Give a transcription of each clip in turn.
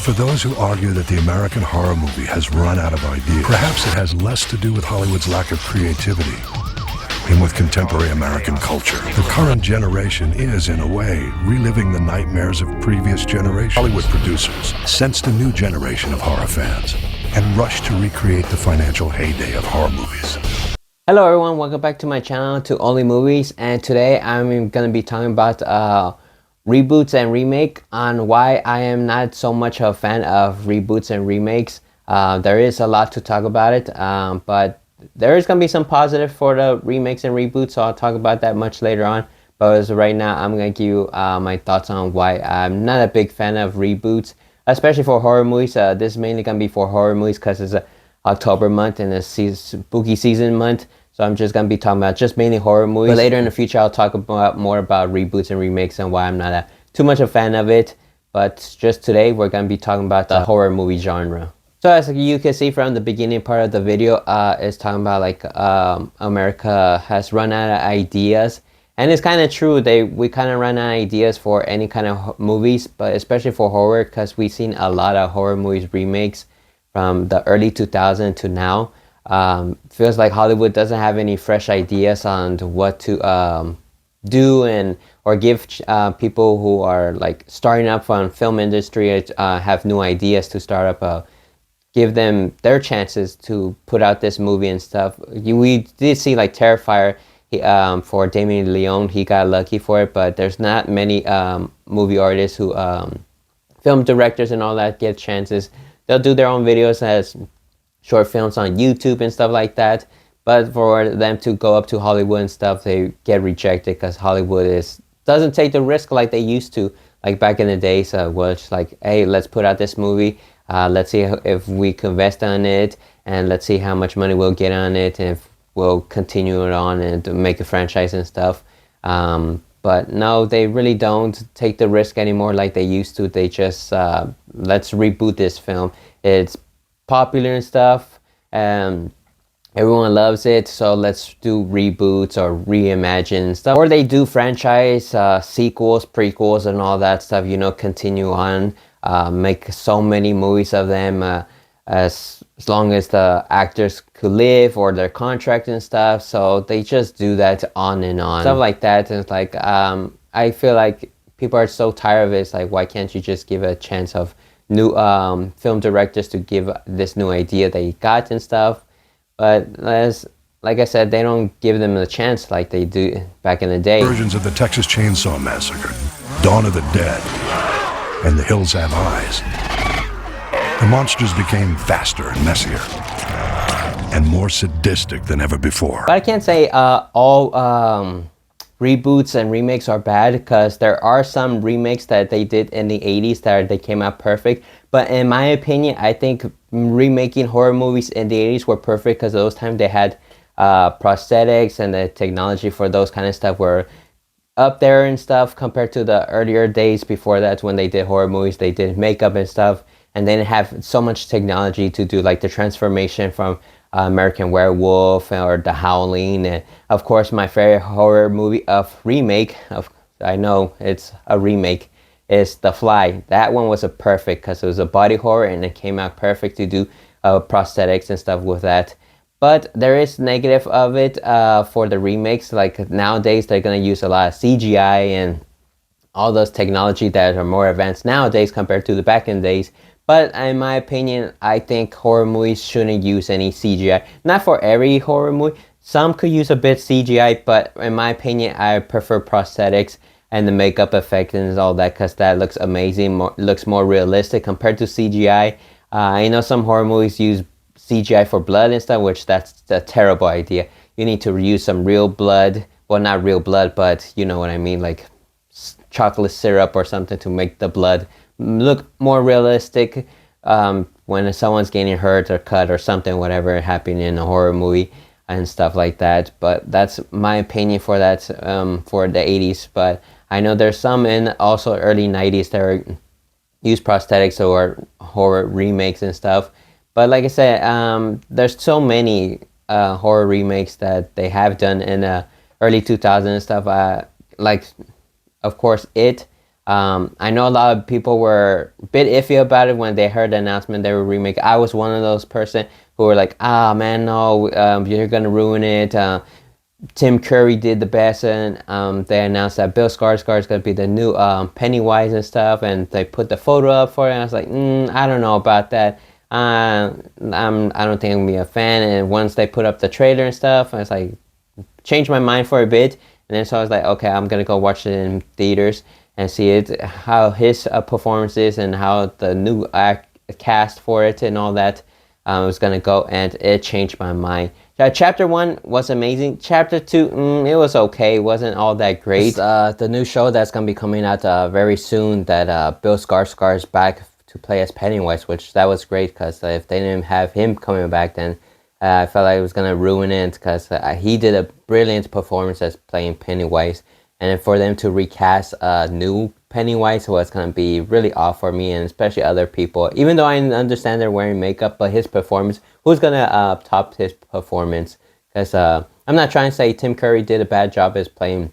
for those who argue that the American horror movie has run out of ideas, perhaps it has less to do with Hollywood's lack of creativity and with contemporary American culture. The current generation is, in a way, reliving the nightmares of previous generations. Hollywood producers sensed a new generation of horror fans and rushed to recreate the financial heyday of horror movies. Hello everyone, welcome back to my channel, to Only Movies, and today I'm going to be talking about reboots and remake, on why I am not so much a fan of reboots and remakes. There is a lot to talk about it, but there is going to be some positive for the remakes and reboots, so I'll talk about that much later on. But as of right now, I'm going to give you my thoughts on why I'm not a big fan of reboots, especially for horror movies. This is mainly going to be for horror movies because it's October month and it's spooky season month. So I'm just going to be talking about just mainly horror movies. But later in the future, I'll talk about more about reboots and remakes and why I'm not too much a fan of it. But just today, we're going to be talking about the horror movie genre. So as you can see from the beginning part of the video, it's talking about like America has run out of ideas. And it's kind of true. We kind of run out of ideas for any kind of movies, but especially for horror, because we've seen a lot of horror movies remakes from the early 2000s to now. Feels like Hollywood doesn't have any fresh ideas on what to do or give people who are like starting up from film industry have new ideas to start up. Give them their chances to put out this movie and stuff. We did see like Terrifier for Damien Leone. He got lucky for it, but there's not many movie artists who film directors and all that get chances. They'll do their own videos as short films on YouTube and stuff like that, but for them to go up to Hollywood and stuff, they get rejected because Hollywood doesn't take the risk like they used to, like back in the days. Well, it's like, hey, let's put out this movie, let's see if we can invest on it, and let's see how much money we'll get on it, and if we'll continue it on and make a franchise and stuff. But no, they really don't take the risk anymore like they used to. They just let's reboot this film. It's popular and stuff, and everyone loves it, so let's do reboots or reimagine and stuff. Or they do franchise sequels, prequels, and all that stuff, you know, continue on, make so many movies of them as long as the actors could live or their contract and stuff. So they just do that on and on, stuff like that. And it's like I feel like people are so tired of it. It's like, why can't you just give a chance of new film directors to give this new idea they got and stuff? But like I said, they don't give them a chance like they do back in the day. Versions of the Texas Chainsaw Massacre, Dawn of the Dead, and The Hills Have Eyes. The monsters became faster and messier and more sadistic than ever before. But I can't say all reboots and remakes are bad, because there are some remakes that they did in the 80s that they came out perfect. But in my opinion, I think remaking horror movies in the 80s were perfect because those times they had prosthetics, and the technology for those kind of stuff were up there and stuff compared to the earlier days before that. When they did horror movies, they did makeup and stuff, and they didn't have so much technology to do like the transformation from American Werewolf or The Howling. And of course, my favorite horror movie remake, I know it's a remake, is The Fly. That one was a perfect, because it was a body horror and it came out perfect to do prosthetics and stuff with that. But there is negative of it for the remakes. Like nowadays, they're going to use a lot of CGI and all those technology that are more advanced nowadays compared to the back in the days. But in my opinion, I think horror movies shouldn't use any CGI. Not for every horror movie. Some could use a bit CGI, but in my opinion, I prefer prosthetics and the makeup effect and all that, because that looks amazing, looks more realistic compared to CGI. I know some horror movies use CGI for blood and stuff, which that's a terrible idea. You need to use some real blood. Well, not real blood, but you know what I mean, like chocolate syrup or something to make the blood look more realistic when someone's getting hurt or cut or something, whatever happened in a horror movie and stuff like that. But that's my opinion for that, for the 80s. But I know there's some in also early 90s that use prosthetics or horror remakes and stuff. But like I said, there's so many horror remakes that they have done in early 2000s and stuff. Like, of course, I know a lot of people were a bit iffy about it when they heard the announcement they were remake. I was one of those person who were like, ah man, no, you're gonna ruin it. Tim Curry did the best, and they announced that Bill Skarsgård is gonna be the new Pennywise and stuff, and they put the photo up for it. And I was like, I don't know about that. I don't think I'm gonna be a fan. And once they put up the trailer and stuff, I was like, changed my mind for a bit, and then so I was like, okay, I'm gonna go watch it in theaters and see it, how his performance is, and how the new cast for it and all that was gonna go, and it changed my mind. Chapter 1 was amazing. Chapter 2, it was okay. It wasn't all that great. The new show that's gonna be coming out very soon, that Bill Skarsgård is back to play as Pennywise, which that was great, because if they didn't have him coming back, then I felt like it was gonna ruin it, because he did a brilliant performance as playing Pennywise, and for them to recast a new Pennywise was gonna be really off for me, and especially other people. Even though I understand they're wearing makeup, but his performance, who's gonna top his performance? Because I'm not trying to say Tim Curry did a bad job as playing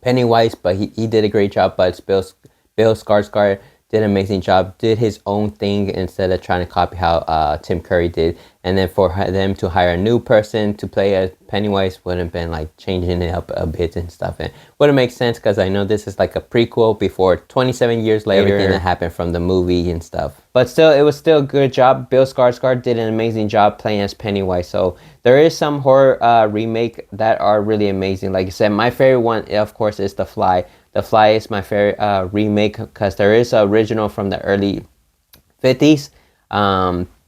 Pennywise, but he did a great job. But Bill Skarsgård did an amazing job, did his own thing instead of trying to copy how Tim Curry did. And then for them to hire a new person to play as Pennywise would have been like changing it up a bit and stuff. And wouldn't make sense, because I know this is like a prequel before 27 years later, everything that happened from the movie and stuff. But still, it was still a good job. Bill Skarsgård did an amazing job playing as Pennywise. So there is some horror remake that are really amazing. Like I said, my favorite one, of course, is The Fly. The Fly is my favorite remake, because there is an original from the early 50s.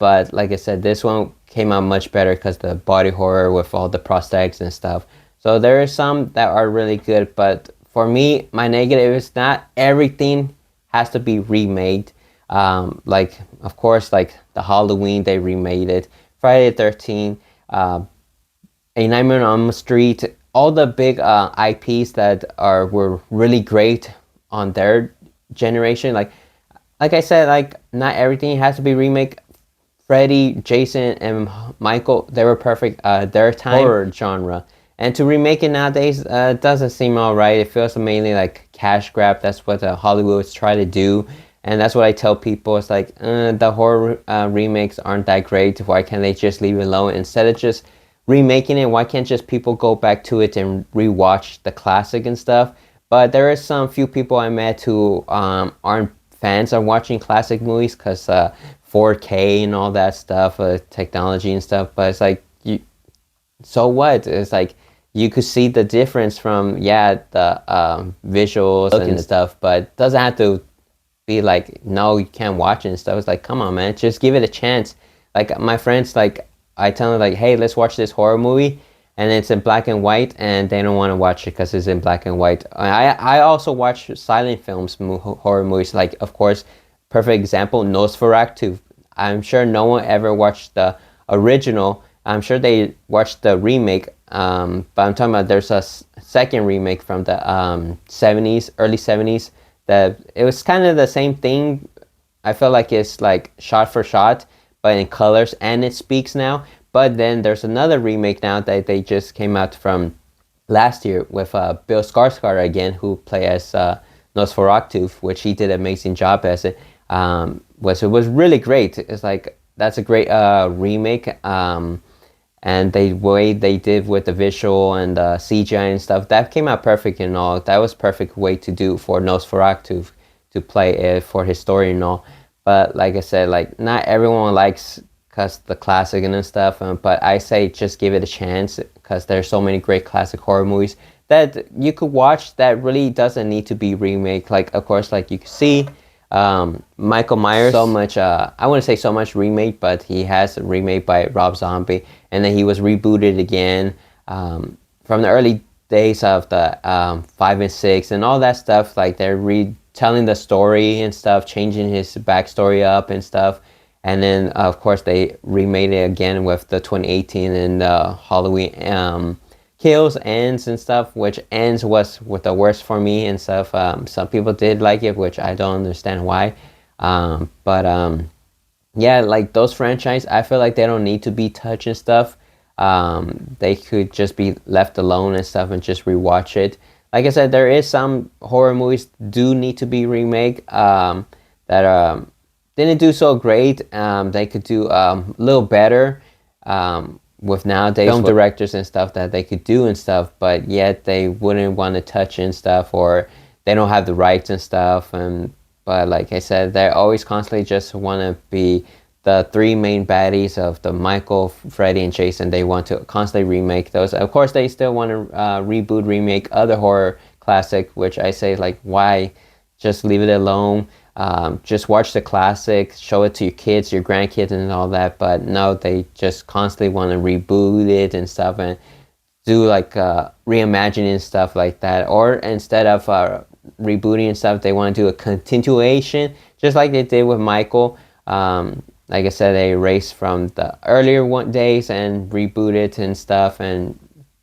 But like I said, this one came out much better because the body horror with all the prosthetics and stuff. So there are some that are really good. But for me, my negative is not everything has to be remade. Like, of course, like the Halloween, they remade it. Friday the 13th, A Nightmare on Elm Street, all the big IPs that were really great on their generation. Like I said, like not everything has to be remake. Freddy, Jason, and Michael, they were perfect their time horror genre. And to remake it nowadays doesn't seem alright. It feels mainly like cash grab. That's what Hollywood's try to do. And that's what I tell people. It's like, the horror remakes aren't that great. Why can't they just leave it alone? Instead of just remaking it, why can't just people go back to it and rewatch the classic and stuff? But there is some few people I met who aren't fans of watching classic movies, because 4K and all that stuff, technology and stuff. But it's like, so what? It's like, you could see the difference from, the visuals and stuff, but it doesn't have to be like, no, you can't watch it and stuff. It's like, come on, man, just give it a chance. Like my friends, like I tell them like, hey, let's watch this horror movie, and it's in black and white, and they don't want to watch it because it's in black and white. I also watch silent films, horror movies. Like, of course, perfect example, Nosferatu. I'm sure no one ever watched the original. I'm sure they watched the remake, but I'm talking about there's a second remake from the 70s, early 70s. That it was kind of the same thing. I feel like it's like shot for shot, but in colors, and it speaks now. But then there's another remake now that they just came out from last year with Bill Skarsgård again, who played as Nosferatu, which he did an amazing job as it. It was really great. It's like, that's a great remake. And the way they did with the visual and the CGI and stuff, that came out perfect and all. That was perfect way to do for Nosferatu to play it for his story and all. But like I said, like not everyone likes cause the classic and stuff, but I say just give it a chance, because there's so many great classic horror movies that you could watch that really doesn't need to be remake. Like, of course, like you can see Michael Myers, so much I wouldn't say so much remake, but he has a remake by Rob Zombie, and then he was rebooted again from the early days of the 5 and 6 and all that stuff. Like they're retelling the story and stuff, changing his backstory up and stuff. And then, of course, they remade it again with the 2018 and Halloween Kills, Ends, and stuff, which Ends was the worst for me and stuff. Some people did like it, which I don't understand why. Yeah, like those franchise, I feel like they don't need to be touched and stuff. They could just be left alone and stuff and just rewatch it. like I said, there is some horror movies do need to be remake that didn't do so great. They could do a little better with nowadays film directors and stuff that they could do and stuff, but yet they wouldn't want to touch and stuff, or they don't have the rights and stuff. And but like I said, they always constantly just want to be the three main baddies of the Michael, Freddy, and Jason. They want to constantly remake those. Of course, they still want to reboot, remake other horror classic, which I say, like, why just leave it alone? Just watch the classic, show it to your kids, your grandkids, and all that. But no, they just constantly want to reboot it and stuff, and do like reimagining stuff like that. Or instead of rebooting and stuff, they want to do a continuation, just like they did with Michael. Like I said, they erased from the earlier days and reboot it and stuff, and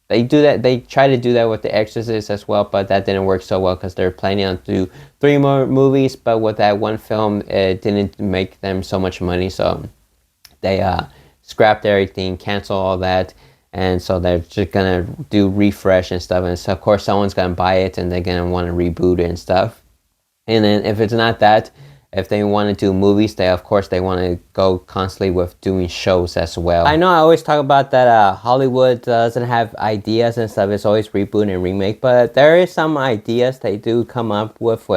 they do that. They try to do that with The Exorcist as well, but that didn't work so well because they're planning on to do 3 more movies. But with that one film, it didn't make them so much money, so they scrapped everything, canceled all that, and so they're just gonna do refresh and stuff. And so of course, someone's gonna buy it, and they're gonna want to reboot it and stuff. And then if it's not that, if they want to do movies, they want to go constantly with doing shows as well. I know I always talk about that Hollywood doesn't have ideas and stuff. It's always reboot and remake, but there is some ideas they do come up with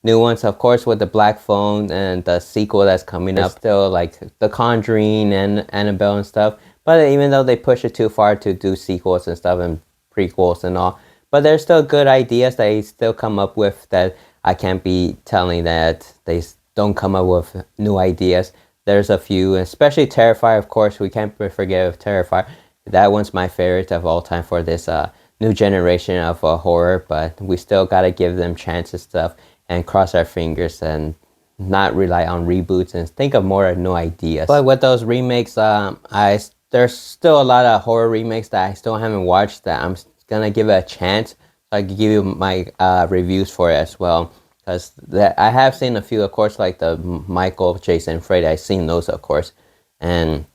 new ones. Of course, with the Black Phone and the sequel that's coming up, still like The Conjuring and Annabelle and stuff. But even though they push it too far to do sequels and stuff and prequels and all, but there's still good ideas they still come up with that I can't be telling that they don't come up with new ideas. There's a few, especially Terrifier, of course. We can't forget of Terrifier. That one's my favorite of all time for this new generation of horror, but we still got to give them chances stuff and cross our fingers and not rely on reboots and think of more new ideas. But with those remakes, there's still a lot of horror remakes that I still haven't watched that I'm going to give it a chance. I can give you my reviews for it as well, because I have seen a few, of course, like the Michael, Jason, Freddy. I've seen those, of course, and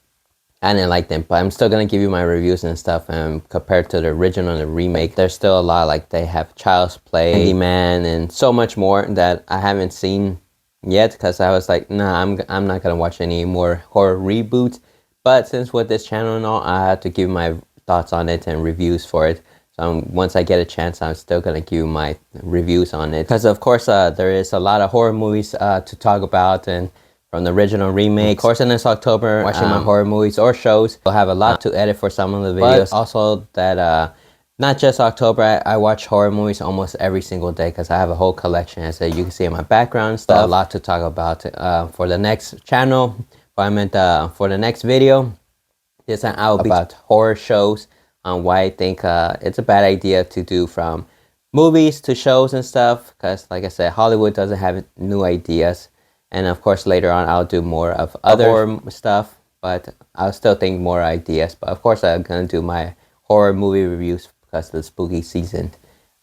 I didn't like them, but I'm still gonna give you my reviews and stuff. And compared to the original and the remake, there's still a lot. Like they have Child's Play, Candyman, and so much more that I haven't seen yet, because I was like, nah, I'm not gonna watch any more horror reboots. But since with this channel and all, I have to give my thoughts on it and reviews for it. Once I get a chance, I'm still going to give you my reviews on it. Because, of course, there is a lot of horror movies to talk about, and from the original remake. Of course, in this October, watching my horror movies or shows, I'll have a lot to edit for some of the videos. But also that not just October, I watch horror movies almost every single day, because I have a whole collection, as you can see in my background and stuff. A lot to talk about for the next channel. For the next video, this I'll be about horror shows. On why I think it's a bad idea to do from movies to shows and stuff, because like I said, Hollywood doesn't have new ideas. And of course later on I'll do more of other horror stuff, but I'll still think more ideas. But of course I'm gonna do my horror movie reviews because of the spooky season.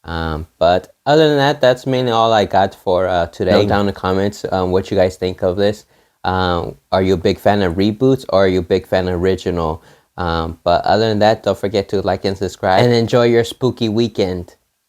But other than that, that's mainly all I got for today. Note down in the comments what you guys think of this. Are you a big fan of reboots, or are you a big fan of original? But other than that, don't forget to like and subscribe, and enjoy your spooky weekend.